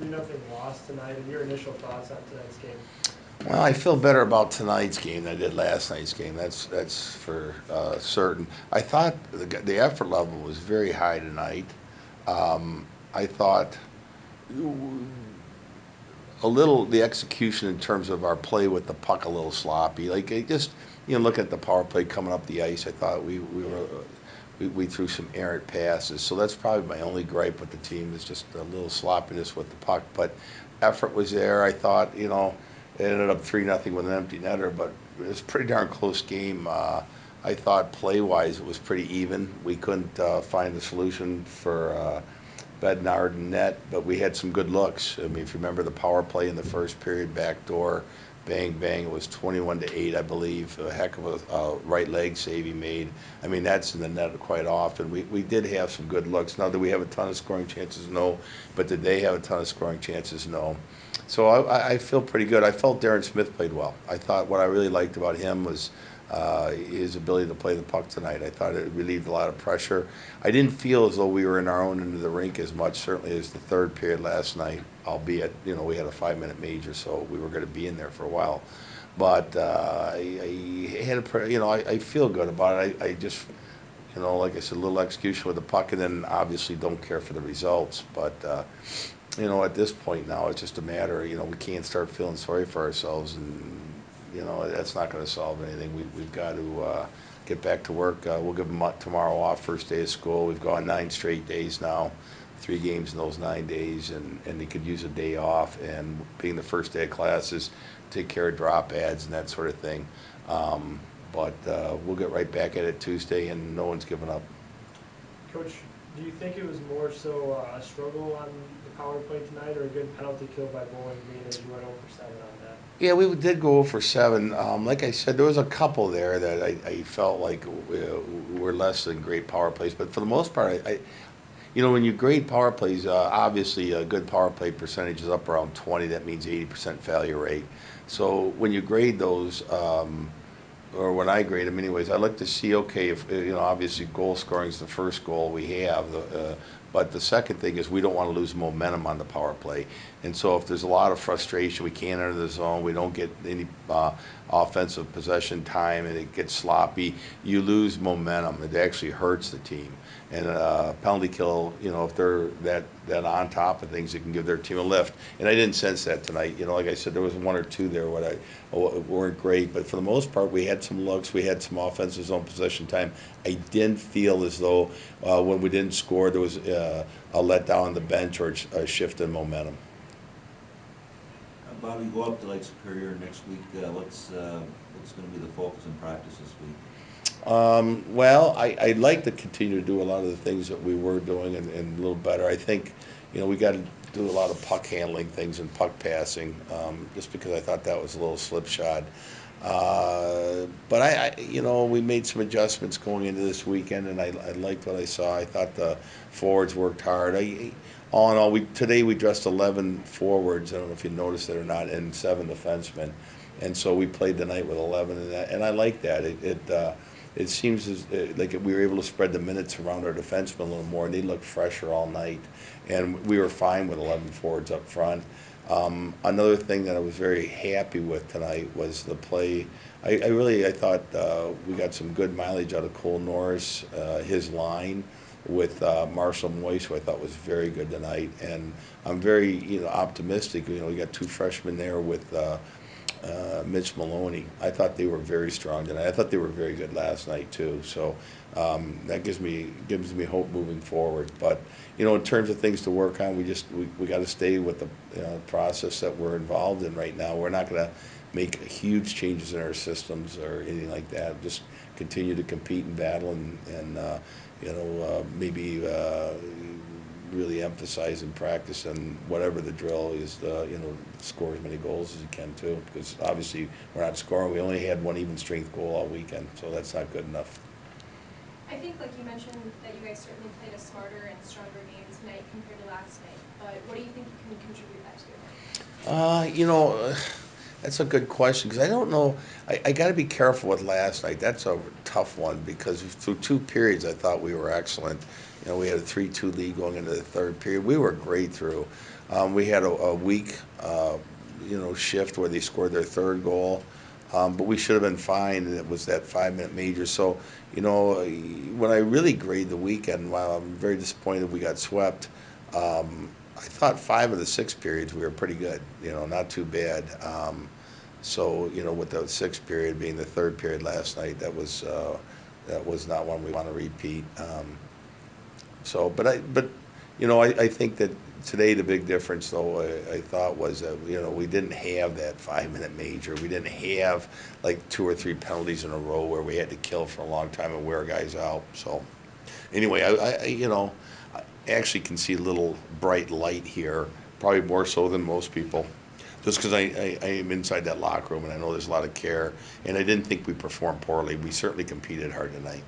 3-0 loss tonight, and your initial thoughts on tonight's game. Well, I feel better about tonight's game than I did last night's game. That's for certain. I thought the effort level was very high tonight. I thought a little the execution in terms of our play with the puck a little sloppy. Like it just look at the power play coming up the ice. I thought we threw some errant passes. So that's probably my only gripe with the team is just a little sloppiness with the puck. But effort was there. I thought it ended up 3-0 with an empty netter, but it was a pretty darn close game. I thought play wise it was pretty even. We couldn't find a solution for. Bednard and net, but we had some good looks. I mean, if you remember the power play in the first period, backdoor, bang bang, it was 21-8, I believe. A heck of a right leg save he made. I mean, that's in the net quite often. We did have some good looks. Now, did we have a ton of scoring chances? No. But did they have a ton of scoring chances? No. So I feel pretty good. I felt Darren Smith played well. I thought what I really liked about him was his ability to play the puck tonight. I thought it relieved a lot of pressure. I didn't feel as though we were in our own end of the rink as much, certainly as the third period last night, albeit, we had a 5-minute major, so we were going to be in there for a while. But I had I feel good about it. I just, like I said, a little execution with the puck, and then obviously don't care for the results. But, at this point now, it's just a matter, we can't start feeling sorry for ourselves, and, that's not going to solve anything. We've got to get back to work. We'll give them tomorrow off, first day of school. We've gone 9 straight days now, 3 games in those 9 days, and they could use a day off. And being the first day of classes, take care of drop ads and that sort of thing. But we'll get right back at it Tuesday, and no one's giving up. Coach, do you think it was more so a struggle on the power play tonight, or a good penalty kill by Bowling Green as you went 0 for 7 on that? Yeah, we did go for 7. Like I said, there was a couple there that I felt like were less than great power plays, but for the most part, when you grade power plays, obviously a good power play percentage is up around 20. That means 80% failure rate. So when you grade those, or when I grade them, anyways, I look to see, okay, if obviously goal scoring is the first goal we have, but the second thing is we don't want to lose momentum on the power play. And so if there's a lot of frustration, we can't enter the zone, we don't get any offensive possession time, and it gets sloppy, you lose momentum. It actually hurts the team. And penalty kill, if they're that on top of things, it can give their team a lift. And I didn't sense that tonight. Like I said, there was 1 or 2 there weren't great, but for the most part, we had some looks, we had some offensive zone possession time. I didn't feel as though when we didn't score, there was a letdown on the bench or a shift in momentum. Bobby, go up to Lake Superior next week. What's going to be the focus in practice this week? Well, I'd like to continue to do a lot of the things that we were doing and a little better. I think, we got to do a lot of puck handling things and puck passing, just because I thought that was a little slipshod. But we made some adjustments going into this weekend, and I liked what I saw. I thought the forwards worked hard. All in all, today we dressed 11 forwards. I don't know if you noticed it or not, and 7 defensemen, and so we played the night with 11, and I like that. It seems like we were able to spread the minutes around our defensemen a little more, and they looked fresher all night. And we were fine with 11 forwards up front. Another thing that I was very happy with tonight was the play. I thought we got some good mileage out of Cole Norris, his line with Marshall Moyes, who I thought was very good tonight. And I'm very optimistic. We got 2 freshmen there with Mitch Maloney. I thought they were very strong tonight. I thought they were very good last night too. So that gives me hope moving forward. But in terms of things to work on, we got to stay with the process that we're involved in right now. We're not going to make huge changes in our systems or anything like that. Just continue to compete and battle, and maybe really emphasize in practice and whatever the drill is, score as many goals as you can too. Because obviously we're not scoring. We only had 1 even strength goal all weekend, so that's not good enough. I think, like you mentioned, that you guys certainly played a smarter and stronger game tonight compared to last night. But what do you think you can contribute that to? That's a good question, because I don't know, I gotta be careful with last night. That's a tough one, because through two periods, I thought we were excellent. You know, we had a 3-2 lead going into the third period. We were great through. We had a weak, shift where they scored their third goal. But we should have been fine, and it was that 5-minute major. So, when I really grade the weekend, while I'm very disappointed we got swept, I thought 5 of the 6 periods we were pretty good, not too bad. So, with the sixth period being the third period last night, that was not one we want to repeat. I think that today the big difference, though, I thought was that we didn't have that 5-minute major. We didn't have like 2 or 3 penalties in a row where we had to kill for a long time and wear guys out. So anyway, I actually can see a little bright light here, probably more so than most people, just because I am inside that locker room and I know there's a lot of care. And I didn't think we performed poorly. We certainly competed hard tonight.